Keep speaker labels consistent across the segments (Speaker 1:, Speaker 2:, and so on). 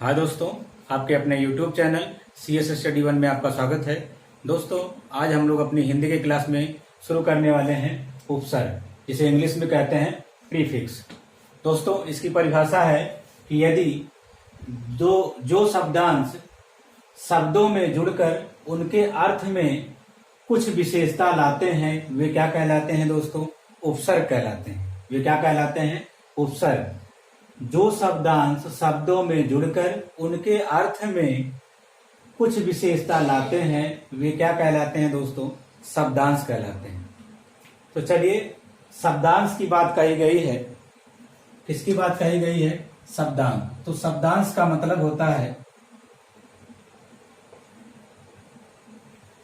Speaker 1: हाँ दोस्तों, आपके अपने YouTube channel CS study one में आपका स्वागत है। दोस्तों, आज हम लोग अपनी हिंदी के क्लास में शुरू करने वाले हैं उपसर्ग, जिसे इंग्लिश में कहते हैं प्रीफिक्स। दोस्तों, इसकी परिभाषा है कि यदि जो शब्दांश शब्दों में जुड़कर उनके अर्थ में कुछ विशेषता लाते हैं, वे क्या कहलाते हैं दोस्तों? उपसर्ग कहलाते हैं। वे क्या कहलाते हैं? उपसर्ग। जो शब्दांश शब्दों में जुड़कर उनके अर्थ में कुछ विशेषता लाते हैं, वे क्या कहलाते हैं दोस्तों? शब्दांश कहलाते हैं। तो चलिए, शब्दांश की बात कही गई है। किसकी बात कही गई है? शब्दांश। तो शब्दांश का मतलब होता है,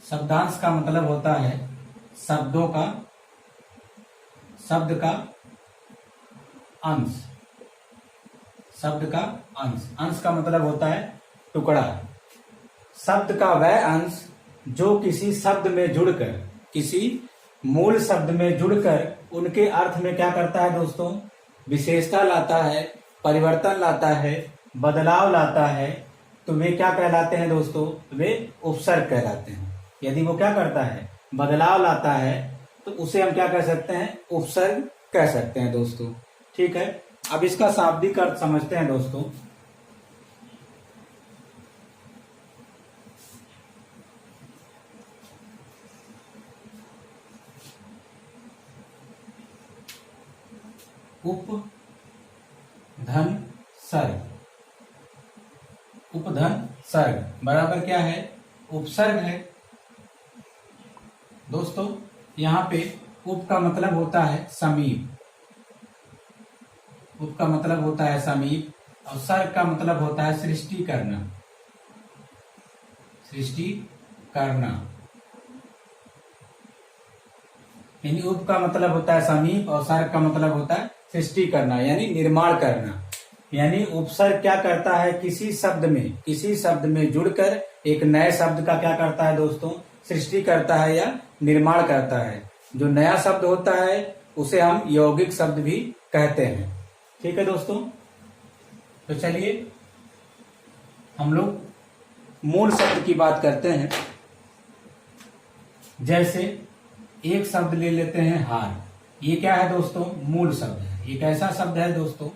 Speaker 1: शब्दांश का मतलब होता है शब्दों का, शब्द का अंश। शब्द का अंश। अंश का मतलब होता है टुकड़ा। शब्द का वह अंश जो किसी शब्द में जुड़कर, किसी मूल शब्द में जुड़कर उनके अर्थ में क्या करता है दोस्तों? विशेषता लाता है, परिवर्तन लाता है, बदलाव लाता है। तो वे क्या कहलाते हैं दोस्तों? वे उपसर्ग कहलाते हैं। यदि वो क्या करता है? बदलाव लाता है, तो उसे हम क्या कह सकते हैं? उपसर्ग कह सकते हैं दोस्तों। ठीक है, अब इसका शाब्दिक अर्थ समझते हैं दोस्तों। उपधन सर्ग। उपधन सर्ग बराबर क्या है? उपसर्ग है दोस्तों। यहाँ पे उप का मतलब होता है समीप। उप का मतलब होता है समीप, और सर्ग का मतलब होता है सृष्टि करना। सृष्टि करना, यानी उप का मतलब होता है समीप और सर्ग का मतलब होता है सृष्टि करना, यानी निर्माण करना। यानी उपसर्ग क्या करता है? किसी शब्द में जुड़कर एक नए शब्द का क्या करता है दोस्तों? सृष्टि करता है या निर्माण करता है। जो नया शब्द होता है उसे हम यौगिक शब्द भी कहते हैं। ठीक है दोस्तों, तो चलिए हम लोग मूल शब्द की बात करते हैं। जैसे एक शब्द ले लेते हैं हार। ये क्या है दोस्तों? मूल शब्द है। एक ऐसा शब्द है दोस्तों,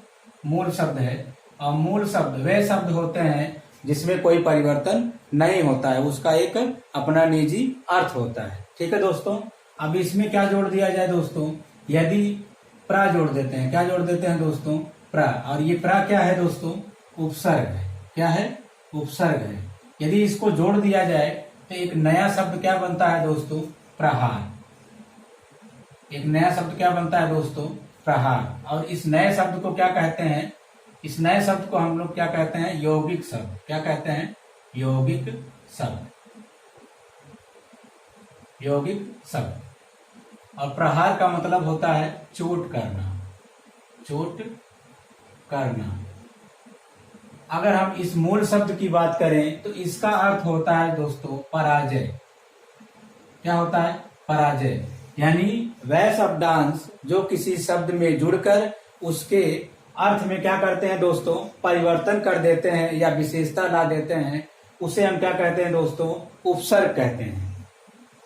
Speaker 1: मूल शब्द है। और मूल शब्द वे शब्द होते हैं जिसमें कोई परिवर्तन नहीं होता है, उसका एक अपना निजी अर्थ होता है। ठीक है दोस्तों, अब इसमें क्या जोड़ दिया जाए दोस्तों? यदि प्रा जोड़ देते हैं। क्या जोड़ देते हैं दोस्तों? प्रा। और ये प्रा क्या है दोस्तों? उपसर्ग है। क्या है? उपसर्ग है। यदि इसको जोड़ दिया जाए तो एक नया शब्द क्या बनता है दोस्तों? प्रहार। एक नया शब्द क्या बनता है दोस्तों? प्रहार। और इस नए शब्द को क्या कहते हैं? इस नए शब्द को हम लोग क्या कहते हैं? यौगिक शब्द। क्या कहते हैं? यौगिक शब्द। यौगिक शब्द। और प्रहार का मतलब होता है चोट करना। चोट करना। अगर हम इस मूल शब्द की बात करें तो इसका अर्थ होता है दोस्तों पराजय। क्या होता है? पराजय। यानी वह शब्दांश जो किसी शब्द में जुड़कर उसके अर्थ में क्या करते हैं दोस्तों? परिवर्तन कर देते हैं या विशेषता ला देते हैं, उसे हम क्या कहते हैं दोस्तों? उपसर्ग कहते हैं।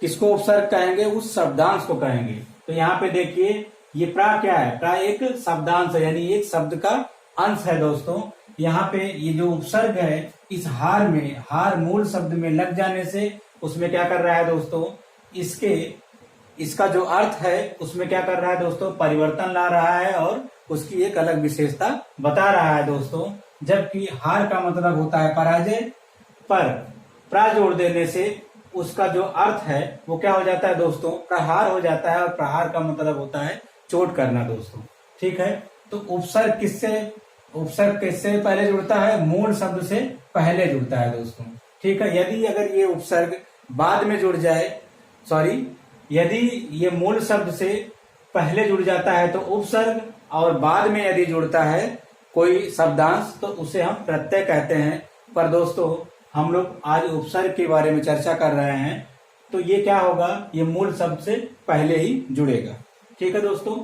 Speaker 1: किसको उपसर्ग कहेंगे? उस शब्दांश को कहेंगे। तो यहाँ पे देखिए, ये प्रा क्या है? प्रा एक शब्दांश है, यानी एक शब्द का अंश है दोस्तों। यहाँ पे ये जो उपसर्ग है, इस हार में, हार मूल शब्द में लग जाने से उसमें क्या कर रहा है दोस्तों? इसका जो अर्थ है उसमें क्या कर रहा है दोस्तों? परिवर्तन ला रहा है और उसकी एक अलग विशेषता बता रहा है दोस्तों। जबकि हार का मतलब होता है पराजय, पर प्रा जोड़ देने से उसका जो अर्थ है वो क्या हो जाता है दोस्तों? प्रहार हो जाता है। और प्रहार का मतलब होता है चोट करना दोस्तों। ठीक है, तो उपसर्ग किससे पहले जुड़ता है? मूल शब्द से पहले जुड़ता है दोस्तों। ठीक है, यदि अगर ये उपसर्ग बाद में जुड़ जाए, यदि ये मूल शब्द से पहले जुड़ जाता है तो उपसर्ग, और बाद में यदि जुड़ता है कोई शब्दांश तो उसे हम प्रत्यय कहते हैं। पर दोस्तों, हम लोग आज उपसर्ग के बारे में चर्चा कर रहे हैं, तो ये क्या होगा? ये मूल शब्द से पहले ही जुड़ेगा। ठीक है दोस्तों,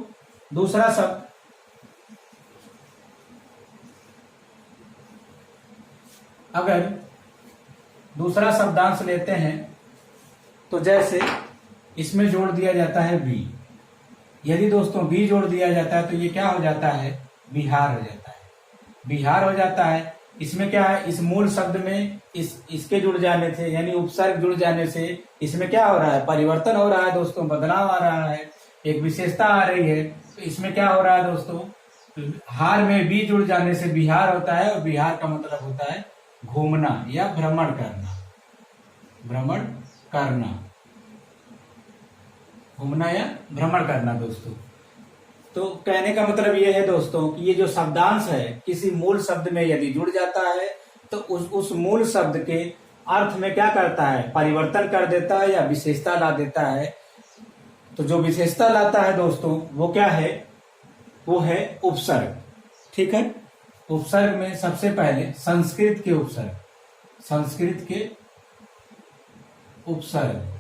Speaker 1: दूसरा शब्द अगर दूसरा शब्दांश लेते हैं तो जैसे इसमें जोड़ दिया जाता है बी। यदि दोस्तों बी जोड़ दिया जाता है तो ये क्या हो जाता है, बिहार हो जाता है, बिहार हो जाता है। इसमें क्या है, इस मूल शब्द में इसके जुड़ जाने से यानी उपसर्ग जुड़ जाने से इसमें क्या हो रहा है, परिवर्तन हो रहा है दोस्तों, बदलाव आ रहा है, एक विशेषता आ रही है। तो इसमें क्या हो रहा है दोस्तों, हार में बी जुड़ जाने से बिहार होता है, और बिहार का मतलब होता है घूमना या भ्रमण करना, भ्रमण करना, घूमना या भ्रमण करना दोस्तों। तो कहने का मतलब ये है दोस्तों कि ये जो शब्दांश है किसी मूल शब्द में यदि जुड़ जाता है तो उस मूल शब्द के अर्थ में क्या करता है, परिवर्तन कर देता है या विशेषता ला देता है। तो जो विशेषता लाता है दोस्तों वो क्या है, वो है उपसर्ग। ठीक है, उपसर्ग में सबसे पहले संस्कृत के उपसर्ग, संस्कृत के उपसर्ग।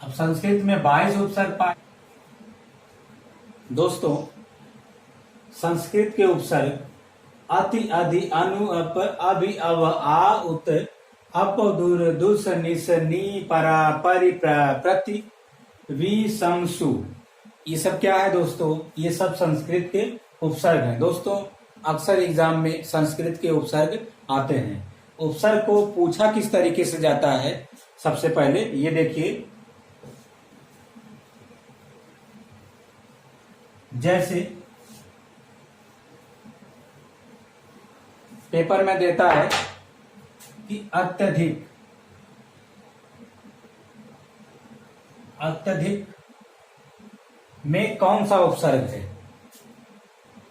Speaker 1: अब संस्कृत में 22 उपसर्ग पाए दोस्तों। संस्कृत के उपसर्ग अति, अधि, अनु, अप, अभि, अव, आ, उत, अप, दुर, दुस, निस, नी, परा, परि, प्रति, वि, सम, सु, ये सब क्या है दोस्तों, ये सब संस्कृत के उपसर्ग हैं दोस्तों। अक्सर एग्जाम में संस्कृत के उपसर्ग आते हैं। उपसर्ग को पूछा किस तरीके से जाता है, सबसे पहले ये देखिए, जैसे पेपर में देता है कि अत्यधिक, अत्यधिक में कौन सा उपसर्ग है,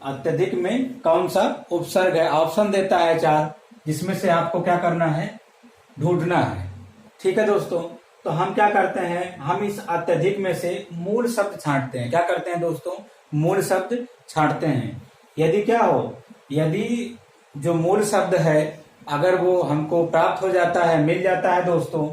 Speaker 1: अत्यधिक में कौन सा उपसर्ग है। ऑप्शन देता है 4, जिसमें से आपको क्या करना है, ढूंढना है। ठीक है दोस्तों, तो हम क्या करते हैं, हम इस अत्यधिक में से मूल शब्द छांटते हैं। क्या करते हैं दोस्तों, मूल शब्द छांटते हैं। यदि क्या हो, यदि जो मूल शब्द है अगर वो हमको प्राप्त हो जाता है, मिल जाता है दोस्तों,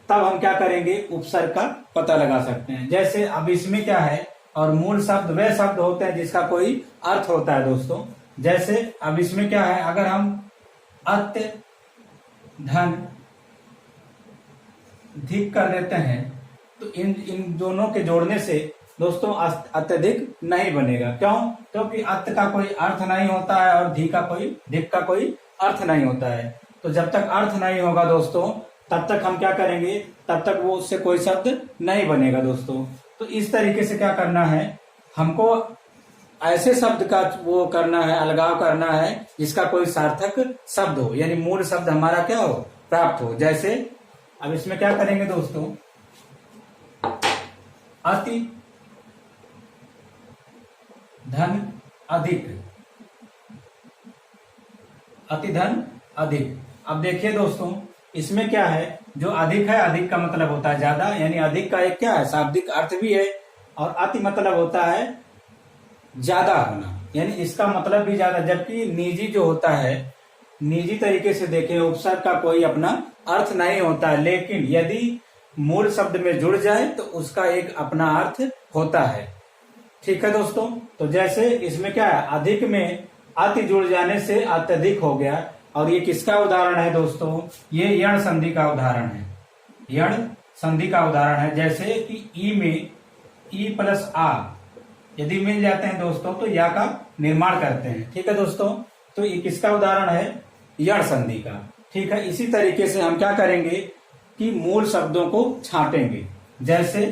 Speaker 1: तब हम क्या करेंगे, उपसर्ग का पता लगा सकते हैं। जैसे अब इसमें क्या है, और मूल शब्द वे शब्द होते हैं जिसका कोई अर्थ होता है दोस्तों। जैसे अब इसमें क्या है, अगर हम अत्य, धन, धिक कर देते हैं तो इन दोनों के जोड़ने से दोस्तों अत्यधिक नहीं बनेगा। क्यों, क्योंकि अत्य का कोई अर्थ नहीं होता है और धिक का कोई अर्थ नहीं होता है। तो जब तक अर्थ नहीं होगा दोस्तों तब तक हम क्या करेंगे, तब तक वो उससे कोई शब्द नहीं बनेगा दोस्तों। तो इस तरीके से क्या करना है, हमको ऐसे शब्द का वो करना है, अलगाव करना है जिसका कोई सार्थक शब्द हो, यानी मूल शब्द हमारा क्या हो, प्राप्त हो। जैसे अब इसमें क्या करेंगे दोस्तों, अति, धन, अधिक, अति, धन, अधिक। अब देखिए दोस्तों इसमें क्या है, जो अधिक है, अधिक का मतलब होता है ज्यादा, यानी अधिक का एक क्या है, शाब्दिक अर्थ भी है, और अति मतलब होता है ज्यादा होना, यानी इसका मतलब भी ज्यादा। जबकि निजी जो होता है, निजी तरीके से देखें, उपसर्ग का कोई अपना अर्थ नहीं होता है, लेकिन यदि मूल शब्द में जुड़ जाए तो उसका एक अपना अर्थ होता है। ठीक है दोस्तों, तो जैसे इसमें क्या है, अधिक में अति जुड़ जाने से अत्यधिक हो गया। और ये किसका उदाहरण है दोस्तों, ये यण संधि का उदाहरण है, यण संधि का उदाहरण है। जैसे कि ई में ई प्लस आ यदि मिल जाते हैं दोस्तों तो या का निर्माण करते हैं। ठीक है दोस्तों, तो ये किसका उदाहरण है, यण संधि का। ठीक है, इसी तरीके से हम क्या करेंगे कि मूल शब्दों को छांटेंगे। जैसे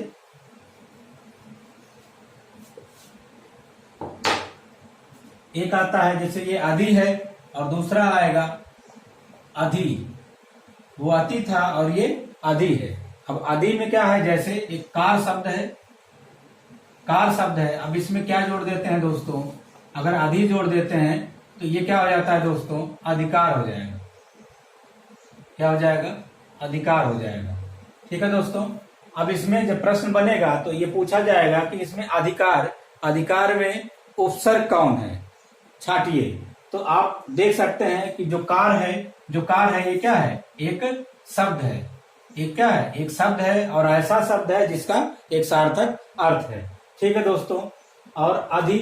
Speaker 1: एक आता है, जैसे ये अधि है और दूसरा आएगा अधि, वो अति था और ये अधि है। अब अधि में क्या है, जैसे एक कार शब्द है, कार शब्द है। अब इसमें क्या जोड़ देते हैं दोस्तों, अगर अधि जोड़ देते हैं तो ये क्या हो जाता है दोस्तों, अधिकार हो जाएगा। क्या हो जाएगा, अधिकार हो जाएगा। ठीक है दोस्तों, अब इसमें जब प्रश्न बनेगा तो ये पूछा जाएगा कि इसमें अधिकार, अधिकार में उपसर्ग कौन है, छाटिए। तो आप देख सकते हैं कि जो कार है, जो कार है ये क्या है, एक शब्द है, एक क्या है, एक शब्द है, और ऐसा शब्द है जिसका एक सार्थक अर्थ है। ठीक है दोस्तों, और अधि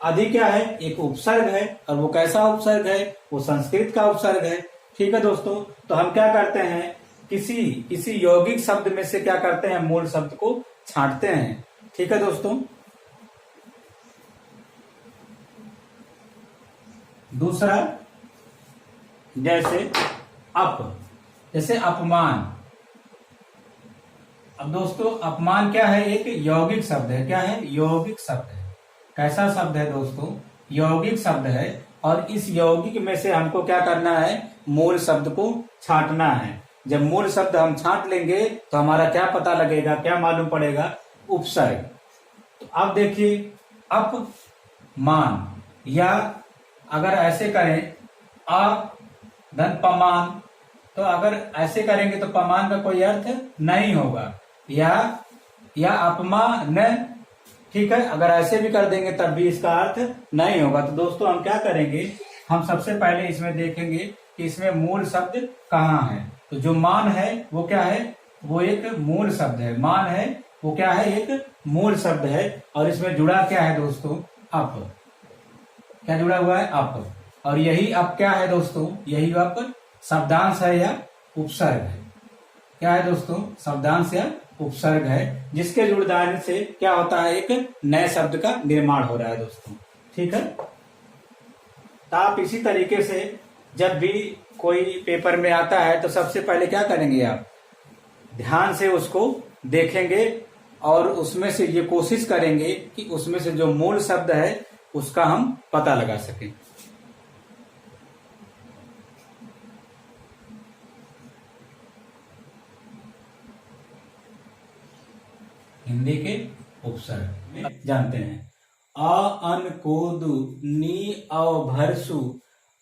Speaker 1: अधि क्या है, एक उपसर्ग है, और वो कैसा उपसर्ग है, वो संस्कृत का उपसर्ग है। ठीक है दोस्तों, तो हम क्या करते हैं, किसी यौगिक शब्द में से क्या करते हैं, मूल शब्द को छांटते हैं। ठीक है दोस्तों। दूसरा, जैसे अपमान। अब दोस्तों अपमान क्या है, एक यौगिक शब्द है। क्या है, यौगिक शब्द है। कैसा शब्द है दोस्तों, यौगिक शब्द है। और इस यौगिक में से हमको क्या करना है, मूल शब्द को छांटना है। जब मूल शब्द हम छांट लेंगे तो हमारा क्या पता लगेगा, क्या मालूम पड़ेगा, उपसर्ग। तो अब देखिए, अपमान, या अगर ऐसे करें अ धन पमान, तो अगर ऐसे करेंगे तो पमान का कोई अर्थ नहीं होगा, या अपमान। ठीक है, अगर ऐसे भी कर देंगे तब भी इसका अर्थ नहीं होगा। तो दोस्तों हम क्या करेंगे, हम सबसे पहले इसमें देखेंगे कि इसमें मूल शब्द कहाँ है। तो जो मान है वो क्या है, वो एक मूल शब्द है। मान है वो क्या है, एक मूल शब्द है। और इसमें जुड़ा क्या है दोस्तों, अप। क्या जुड़ा हुआ है, अप। और यही अप क्या है दोस्तों, यही अप शब्दांश है या उपसर्ग है। क्या है दोस्तों, शब्दांश या उपसर्ग है, जिसके जुड़ जाने से क्या होता है, एक नए शब्द का निर्माण हो रहा है दोस्तों। ठीक है, तो आप इसी तरीके से जब भी कोई पेपर में आता है तो सबसे पहले क्या करेंगे, आप ध्यान से उसको देखेंगे और उसमें से ये कोशिश करेंगे कि उसमें से जो मूल शब्द है उसका हम पता लगा सकें। हिंदी के उपसर्ग जानते हैं, अ अन कोदु नी अव भरसु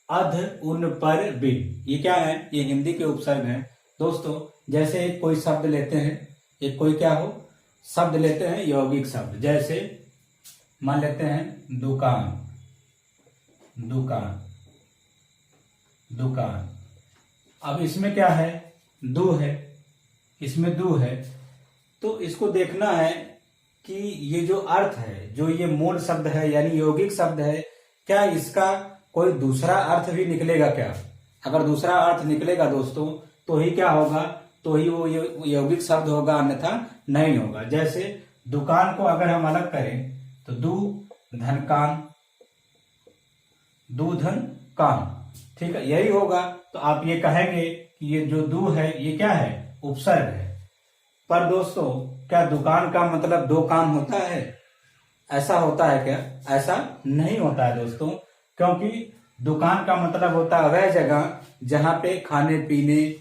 Speaker 1: अध उन पर बिन। ये क्या है, ये हिंदी के उपसर्ग हैं दोस्तों। जैसे एक कोई शब्द लेते हैं, एक कोई क्या हो शब्द लेते हैं, यौगिक शब्द। जैसे मान लेते हैं दुकान, दुकान, दुकान। अब इसमें क्या है, दु है, इसमें दु है। तो इसको देखना है कि ये जो अर्थ है, जो ये मूल शब्द है यानी यौगिक शब्द है, क्या इसका कोई दूसरा अर्थ भी निकलेगा क्या। अगर दूसरा अर्थ निकलेगा दोस्तों तो ही क्या होगा, तो ही वो यौगिक शब्द होगा, अन्यथा नहीं होगा। जैसे दुकान को अगर हम अलग करें तो दु धन कान, दु धन कान। ठीक है, यही होगा। तो आप ये कहेंगे कि ये जो दु है ये क्या है, उपसर्ग है। पर दोस्तों क्या दुकान का मतलब दो कान होता है, ऐसा होता है क्या, ऐसा नहीं होता है दोस्तों। क्योंकि दुकान का मतलब होता है वह जगह जहां पे खाने पीने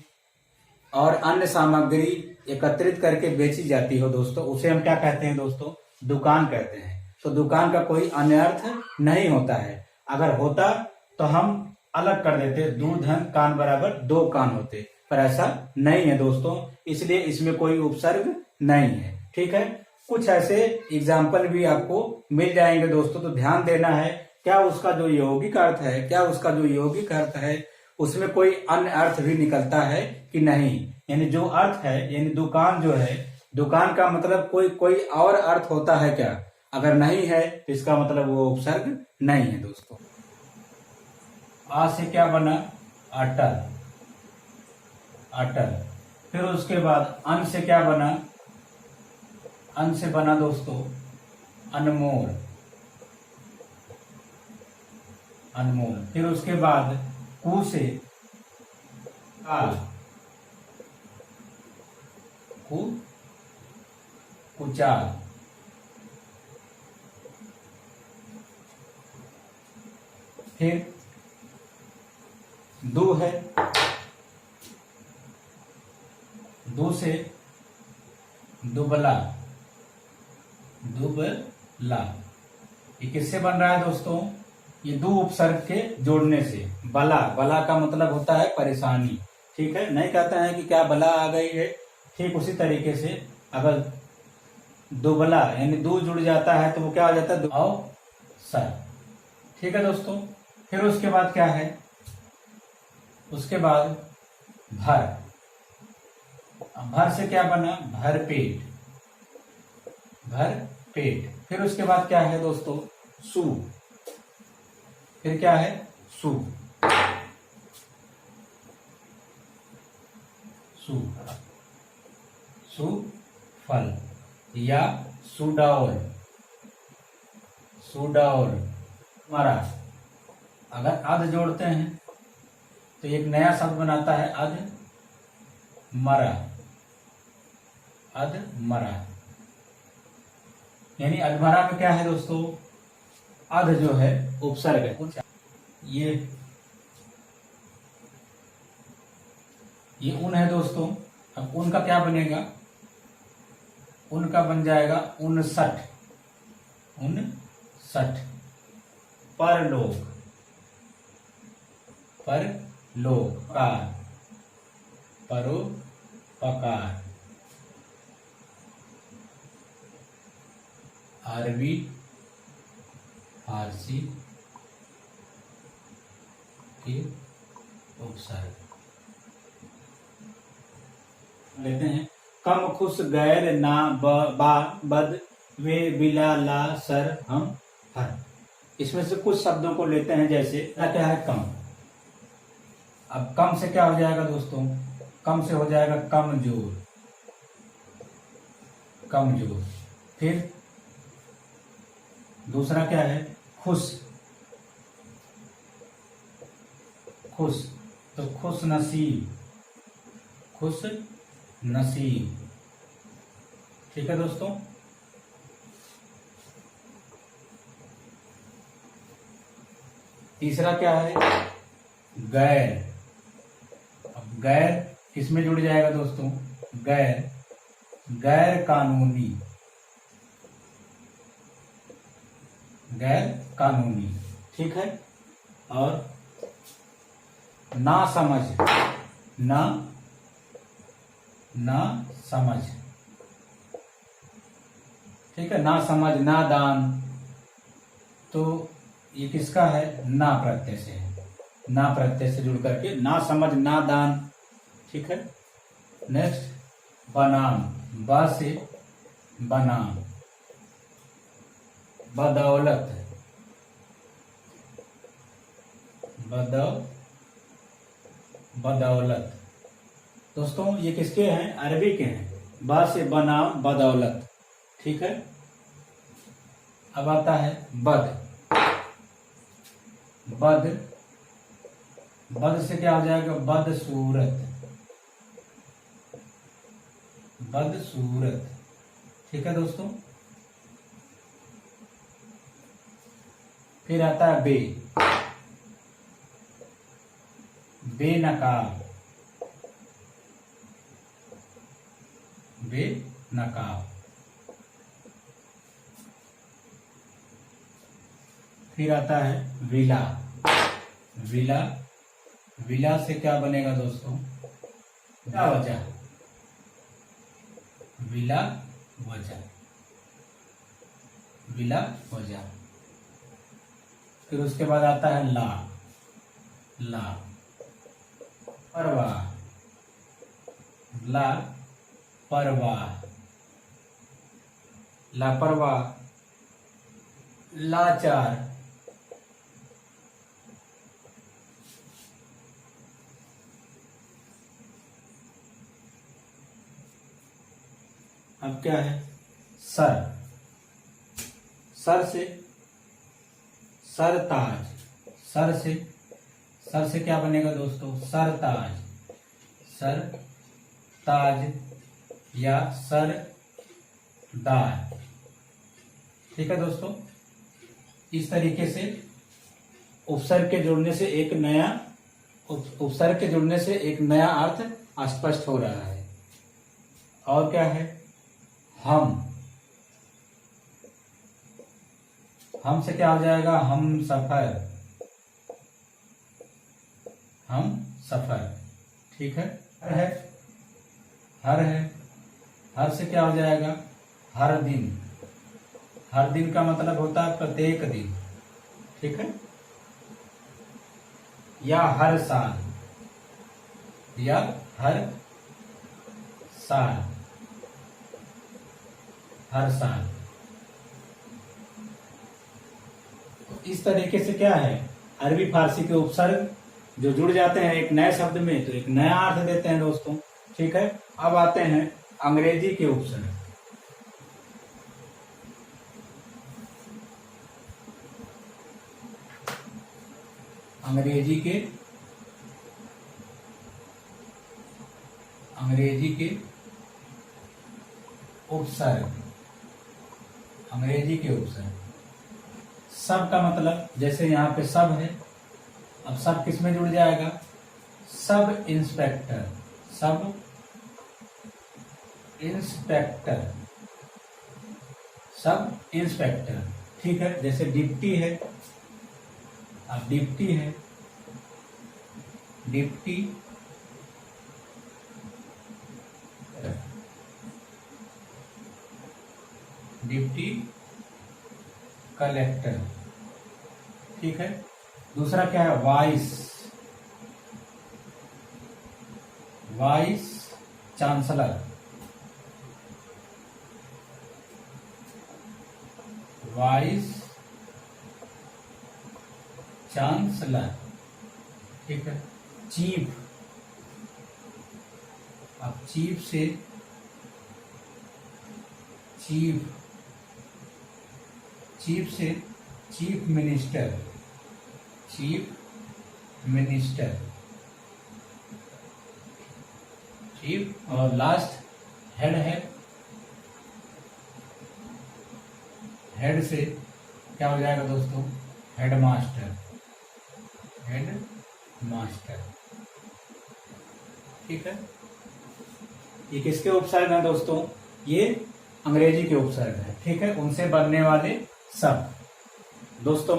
Speaker 1: और अन्य सामग्री एकत्रित करके बेची जाती हो दोस्तों, उसे हम क्या कहते हैं दोस्तों, दुकान कहते हैं। तो दुकान का कोई अन्य अर्थ नहीं होता है। अगर होता तो हम अलग कर देते, दो धन कान बराबर दो कान होते, पर ऐसा नहीं है दोस्तों, इसलिए इसमें कोई उपसर्ग नहीं है। ठीक है, कुछ ऐसे एग्जाम्पल भी आपको मिल जाएंगे दोस्तों, तो ध्यान देना है क्या उसका जो यौगिक अर्थ है, क्या उसका जो यौगिक अर्थ है उसमें कोई अन्य अर्थ भी निकलता है कि नहीं। यानी जो अर्थ है, यानी दुकान जो है, दुकान का मतलब कोई और अर्थ होता है क्या, अगर नहीं है तो इसका मतलब वो उपसर्ग नहीं है दोस्तों। आ से क्या बना, अटल, अटल। फिर उसके बाद अन से क्या बना, अन से बना दोस्तों अनमोल, अनमोल। फिर उसके बाद कु से काल, कुचाल। फिर दो है, दो से दुबला, दुबला। ये किससे बन रहा है दोस्तों, ये दो उपसर्ग के जोड़ने से। बला, बला का मतलब होता है परेशानी। ठीक है, नहीं कहता है कि क्या बला आ गई है। ठीक उसी तरीके से अगर दुबला यानी दो जुड़ जाता है तो वो क्या हो जाता है, सर। ठीक है दोस्तों, फिर उसके बाद क्या है, उसके बाद भर। भर से क्या बना, भर पेट, भर पेट। फिर उसके बाद क्या है दोस्तों, सु, फिर क्या है सु, सु, सुफल या सुडौल, सुडौल मरा। अगर अध जोड़ते हैं तो एक नया शब्द बनाता है अध मरा, अध मरा। यानी अधमरा में क्या है दोस्तों, अध जो है उपसर्ग है। ये उन है दोस्तों। अब उनका क्या बनेगा, उनका बन जाएगा 59, 59 परलोक, परलोकार, परोपकार, अरबी फारसी के उपसर्ग लेते हैं। कम खुश गैर ना बा बद वे बिला ला सर हम हर। इसमें से कुछ शब्दों को लेते हैं, जैसे क्या है कम। अब कम से क्या हो जाएगा दोस्तों, कम से हो जाएगा कमजोर, कमजोर। फिर दूसरा क्या है खुश, खुश तो खुश नसीब, खुश नसीब। ठीक है दोस्तों। तीसरा क्या है गैर। अब गैर किसमें जुड़ जाएगा दोस्तों, गैर, गैर कानूनी, गैर कानूनी। ठीक है। और ना समझ, ना समझ। ठीक है, ना समझ, ना दान। तो ये किसका है, ना प्रत्यय से है, ना प्रत्यय से जुड़ करके ना समझ ना दान। ठीक है। नेक्स्ट बनाम, बा से बनाम, बदौलत, बदौलत। दोस्तों ये किसके हैं, अरबी के हैं। बा से बनाम बदौलत। ठीक है। अब आता है बद, बद, बद से क्या हो जाएगा, बदसूरत, बदसूरत। ठीक है दोस्तों। फिर आता है बे, बेनकाब, बेनकाब। फिर आता है विला, विला, विला से क्या बनेगा दोस्तों, क्या वजह, विला वजह, विला वजह। फिर उसके बाद आता है ला, ला परवाह, ला परवाह, लापरवाह, लाचार। अब क्या है सर, सर से सरताज, सर से, सर से क्या बनेगा दोस्तों, सरताज, सर ताज या सरदार। ठीक है दोस्तों। इस तरीके से उपसर्ग के जुड़ने से एक नया, उपसर्ग के जुड़ने से एक नया अर्थ स्पष्ट हो रहा है। और क्या है हम, हम से क्या हो जाएगा, हम सफर, हम सफर। ठीक है। हर है, हर है, हर से क्या हो जाएगा, हर दिन, हर दिन का मतलब होता है प्रत्येक दिन। ठीक है। या हर साल, या हर साल, हर साल। तो इस तरीके से क्या है, अरबी फारसी के उपसर्ग जो जुड़ जाते हैं एक नए शब्द में तो एक नया अर्थ देते हैं दोस्तों। ठीक है, अब आते हैं अंग्रेजी के उपसर्ग। अंग्रेजी के उपसर्ग। अंग्रेजी के उपसर्ग। सब का मतलब, जैसे यहाँ पे सब है, अब सब किस में जुड़ जाएगा? Sub inspector. Sub inspector. Sub inspector. ठीक है, जैसे डिप्टी है, अब डिप्टी है, डिप्टी डिप्टी कलेक्टर। ठीक है, दूसरा क्या है? Vice. Vice chancellor. Vice chancellor. ठीक है, चीफ। अब चीफ से chief minister. Chief minister. Chief, और लास्ट हेड है। हेड से क्या हो जाएगा दोस्तों? हेडमास्टर। हेडमास्टर। ठीक है, ये किसके उपसर्ग हैं दोस्तों? ये अंग्रेजी के उपसर्ग है। ठीक है, उनसे बनने वाले सब। दोस्तों,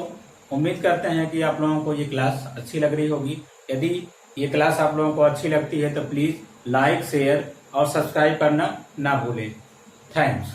Speaker 1: उम्मीद करते हैं कि आप लोगों को ये क्लास अच्छी लग रही होगी। यदि ये क्लास आप लोगों को अच्छी लगती है तो प्लीज लाइक, शेयर और सब्सक्राइब करना ना भूलें। थैंक्स।